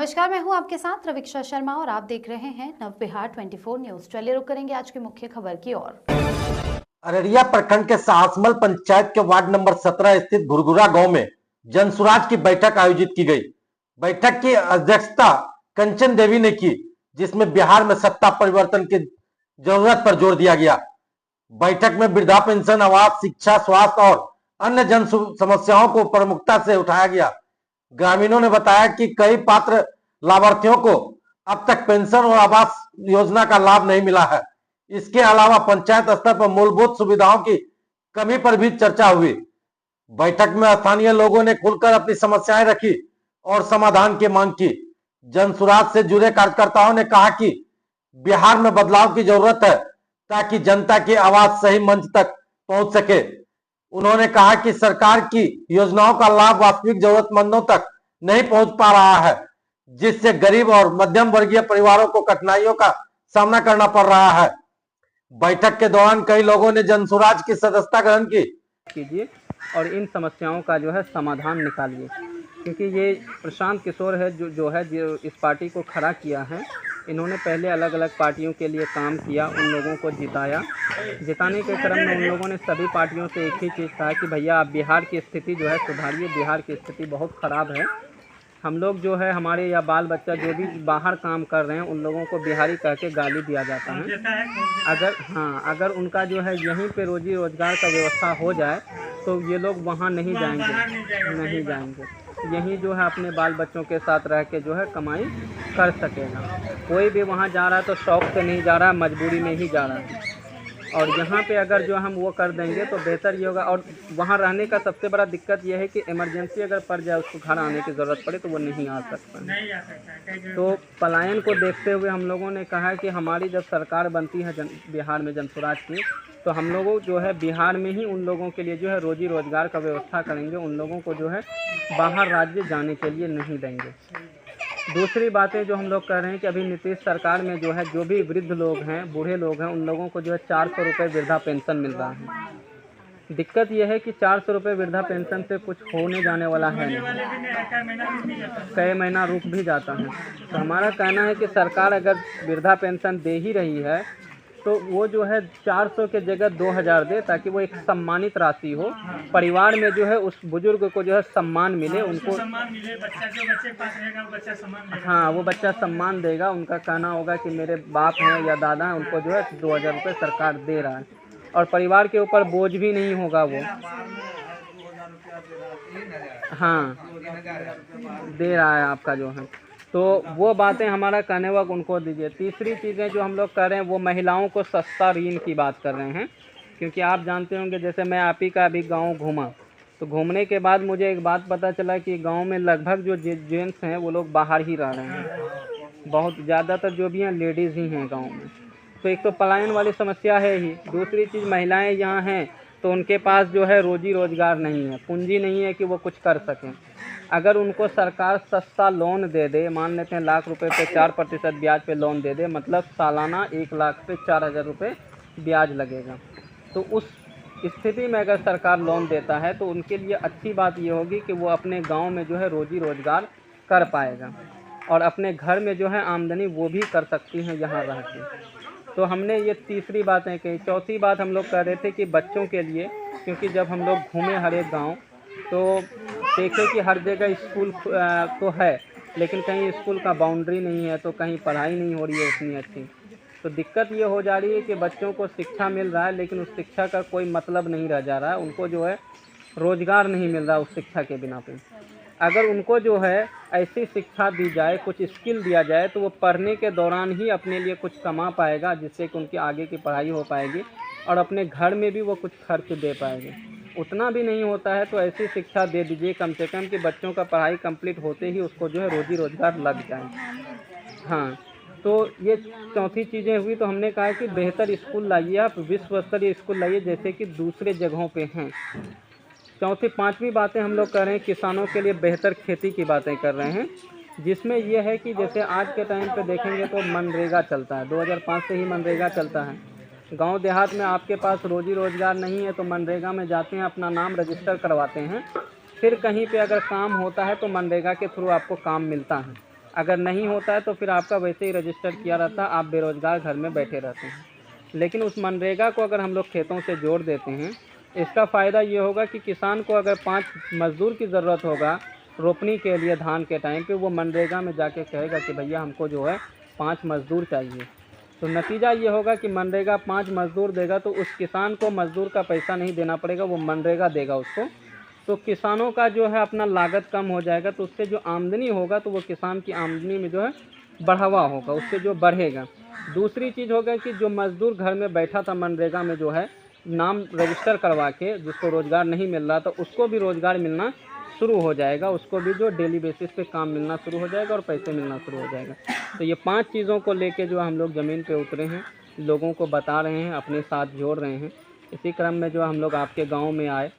नमस्कार, मैं हूं आपके साथ रविक्षा शर्मा और आप देख रहे हैं नव बिहार 24 न्यूज। चलिए रुक करेंगे आज की मुख्य खबर की ओर। अररिया प्रखंड के साहसमल पंचायत के वार्ड नंबर 17 स्थित घुरघुरा गांव में जनसुराज की बैठक आयोजित की गई। बैठक की अध्यक्षता कंचन देवी ने की, जिसमें बिहार में सत्ता परिवर्तन की जरूरत पर जोर दिया गया। बैठक में वृद्धा पेंशन, आवास, शिक्षा, स्वास्थ्य और अन्य जन समस्याओं को प्रमुखता से उठाया गया। ग्रामीणों ने बताया कि कई पात्र लाभार्थियों को अब तक पेंशन और आवास योजना का लाभ नहीं मिला है। इसके अलावा पंचायत स्तर पर मूलभूत सुविधाओं की कमी पर भी चर्चा हुई। बैठक में स्थानीय लोगों ने खुलकर अपनी समस्याएं रखी और समाधान की मांग की। जनसुराज से जुड़े कार्यकर्ताओं ने कहा कि बिहार में बदलाव की जरूरत है ताकि जनता की आवाज सही मंच तक पहुंच सके। उन्होंने कहा कि सरकार की योजनाओं का लाभ वास्तविक जरूरतमंदों तक नहीं पहुंच पा रहा है, जिससे गरीब और मध्यम वर्गीय परिवारों को कठिनाइयों का सामना करना पड़ रहा है। बैठक के दौरान कई लोगों ने जनसुराज की सदस्यता ग्रहण की। कीजिए और इन समस्याओं का जो है समाधान निकालिए, क्योंकि ये प्रशांत किशोर है जो इस पार्टी को खड़ा किया है। इन्होंने पहले अलग अलग पार्टियों के लिए काम किया, उन लोगों को जिताया। जिताने के क्रम में उन लोगों ने सभी पार्टियों से एक ही चीज़ कहा कि भैया आप बिहार की स्थिति जो है सुधारिए, बिहार की स्थिति बहुत ख़राब है। हम लोग जो है हमारे या बाल बच्चा जो भी बाहर काम कर रहे हैं उन लोगों को बिहारी कह के गाली दिया जाता है। अगर उनका जो है यहीं पे रोजी रोज़गार का व्यवस्था हो जाए तो ये लोग वहाँ नहीं जाएंगे, यहीं जो है अपने बाल बच्चों के साथ रह के जो है कमाई कर सकेगा। कोई भी वहाँ जा रहा है तो शौक़ से नहीं जा रहा है, मजबूरी में ही जा रहा है। और यहाँ पे अगर जो हम वो कर देंगे तो बेहतर ये होगा। और वहाँ रहने का सबसे बड़ा दिक्कत ये है कि इमरजेंसी अगर पड़ जाए, उसको घर आने की ज़रूरत पड़े तो वो नहीं आ सकता। तो पलायन को देखते हुए हम लोगों ने कहा कि हमारी जब सरकार बनती है बिहार में जनसुराज की, तो हम लोगों जो है बिहार में ही उन लोगों के लिए जो है रोजी रोज़गार का व्यवस्था करेंगे, उन लोगों को जो है बाहर राज्य जाने के लिए नहीं देंगे। दूसरी बातें जो हम लोग कह रहे हैं कि अभी नीतीश सरकार में जो है जो भी वृद्ध लोग हैं, बूढ़े लोग हैं, उन लोगों को जो है 400 रुपये वृद्धा पेंशन मिल रहा है। दिक्कत यह है कि 400 रुपये वृद्धा पेंशन से कुछ होने जाने वाला है नहीं, कई महीना रुक भी जाता है। तो हमारा कहना है कि सरकार अगर वृद्धा पेंशन दे ही रही है तो वो जो है 400 के जगह 2000 दे, ताकि वो एक सम्मानित राशि हो। परिवार में जो है उस बुजुर्ग को जो है सम्मान मिले, उनको सम्मान मिले। बच्चा जो बच्चे के पास रहेगा वो बच्चा सम्मान देगा। हाँ, वो बच्चा सम्मान देगा। उनका कहना होगा कि मेरे बाप हैं या दादा हैं, उनको जो है 2000 रुपये सरकार दे रहा है और परिवार के ऊपर बोझ भी नहीं होगा वो। हाँ, दे रहा है आपका जो है। तो वो बातें हमारा कहने वक्त उनको दीजिए। तीसरी चीज़ें जो हम लोग कर रहे हैं वो महिलाओं को सस्ता ऋण की बात कर रहे हैं, क्योंकि आप जानते होंगे जैसे मैं आप ही का अभी गांव घूमा, तो घूमने के बाद मुझे एक बात पता चला कि गांव में लगभग जो जेंट्स हैं वो लोग बाहर ही रह रहे हैं। बहुत ज़्यादातर जो भी हैं लेडीज़ ही हैं गाँव में। तो एक तो पलायन वाली समस्या है ही, दूसरी चीज़ महिलाएँ यहाँ हैं तो उनके पास जो है रोजी रोज़गार नहीं है, पूंजी नहीं है कि वो कुछ कर सकें। अगर उनको सरकार सस्ता लोन दे दे, मान लेते हैं लाख रुपए पे 4% ब्याज पे लोन दे दे, मतलब सालाना 1 लाख पे 4000 रुपये ब्याज लगेगा। तो उस स्थिति में अगर सरकार लोन देता है तो उनके लिए अच्छी बात ये होगी कि वो अपने गांव में जो है रोजी रोज़गार कर पाएगा और अपने घर में जो है आमदनी वो भी कर सकती हैं यहाँ रह के। तो हमने ये तीसरी बातें कही। चौथी बात हम लोग कह रहे थे कि बच्चों के लिए, क्योंकि जब हम लोग घूमे हर एक गाँव तो देखे कि हर जगह स्कूल तो है, लेकिन कहीं स्कूल का बाउंड्री नहीं है, तो कहीं पढ़ाई नहीं हो रही है उतनी अच्छी। तो दिक्कत ये हो जा रही है कि बच्चों को शिक्षा मिल रहा है लेकिन उस शिक्षा का कोई मतलब नहीं रह जा रहा है, उनको जो है रोज़गार नहीं मिल रहा उस शिक्षा के बिना पे। अगर उनको जो है ऐसी शिक्षा दी जाए, कुछ स्किल दिया जाए, तो वो पढ़ने के दौरान ही अपने लिए कुछ कमा पाएगा, जिससे कि उनकी आगे की पढ़ाई हो पाएगी और अपने घर में भी वो कुछ खर्च दे पाएंगे। उतना भी नहीं होता है तो ऐसी शिक्षा दे दीजिए कम से कम कि बच्चों का पढ़ाई कंप्लीट होते ही उसको जो है रोजी रोज़गार लग जाए। हाँ, तो ये चौथी चीज़ें हुई। तो हमने कहा कि बेहतर स्कूल लाइए, आप विश्व स्तरीय स्कूल लाइए जैसे कि दूसरे जगहों पे हैं। पांचवी बातें हम लोग कर रहे हैं किसानों के लिए बेहतर खेती की बातें कर रहे हैं, जिसमें यह है कि जैसे आज के टाइम पे देखेंगे तो मनरेगा चलता है, 2005 से ही मनरेगा चलता है। गांव देहात में आपके पास रोजी रोज़गार नहीं है तो मनरेगा में जाते हैं, अपना नाम रजिस्टर करवाते हैं, फिर कहीं पे अगर काम होता है तो मनरेगा के थ्रू आपको काम मिलता है। अगर नहीं होता है तो फिर आपका वैसे ही रजिस्टर किया रहता है, आप बेरोज़गार घर में बैठे रहते हैं। लेकिन उस मनरेगा को अगर हम लोग खेतों से जोड़ देते हैं, इसका फ़ायदा ये होगा कि किसान को अगर 5 मज़दूर की ज़रूरत होगा रोपनी के लिए धान के टाइम पे, वो मनरेगा में जाके कहेगा कि भैया हमको जो है 5 मज़दूर चाहिए। तो नतीजा ये होगा कि मनरेगा 5 मज़दूर देगा तो उस किसान को मज़दूर का पैसा नहीं देना पड़ेगा, वो मनरेगा देगा उसको। तो किसानों का जो है अपना लागत कम हो जाएगा, तो उससे जो आमदनी होगा तो वो किसान की आमदनी में जो है बढ़ावा होगा, उससे जो बढ़ेगा। दूसरी चीज़ होगा कि जो मज़दूर घर में बैठा था मनरेगा में जो है नाम रजिस्टर करवा के, जिसको रोज़गार नहीं मिल रहा था उसको भी रोज़गार मिलना शुरू हो जाएगा, उसको भी जो डेली बेसिस पे काम मिलना शुरू हो जाएगा और पैसे मिलना शुरू हो जाएगा। तो ये 5 चीज़ों को लेके जो हम लोग ज़मीन पे उतरे हैं, लोगों को बता रहे हैं, अपने साथ जोड़ रहे हैं। इसी क्रम में जो हम लोग आपके गाँव में आए